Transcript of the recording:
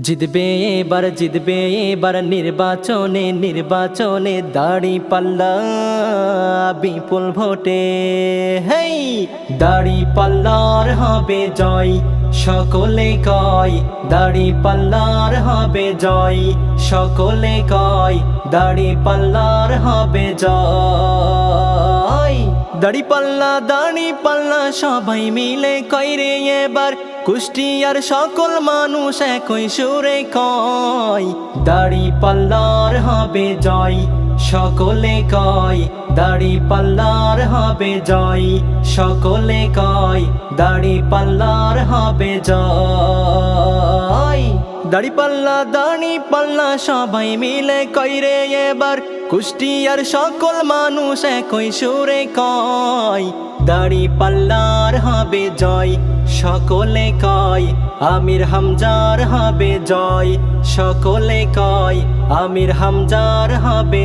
জিতবে এবার নির্বাচনে নির্বাচনে দাড়ি পাল্লা বিপুল ভোটে। হেই দাড়ি পাল্লার হবে জয়, সকলে কয় দাড়ি পাল্লার হবে জয়, সকলে কয় দাড়ি পাল্লার হবে জয়। দাড়ি পাল্লা সবাই মিলে কয় রে এবার, কুষ্টিয়ার সকল মানুষ একই সুরে কয় দাড়ি পাল্লার হবে জয়, সকলে কয় দাড়ি পাল্লার হবে জয়, সকলে কয় দাড়ি পাল্লার হবে জয়। দাড়ি পাল্লা সবাই মিলে কয় রে এবার, কুষ্টিয়ার সকল মানুষ একই সুরে কয় দাড়ি পাল্লার হবে জয়, সকলে কয় আমির হামজার হবে জয়, সকলে কয় আমির হামজার হবে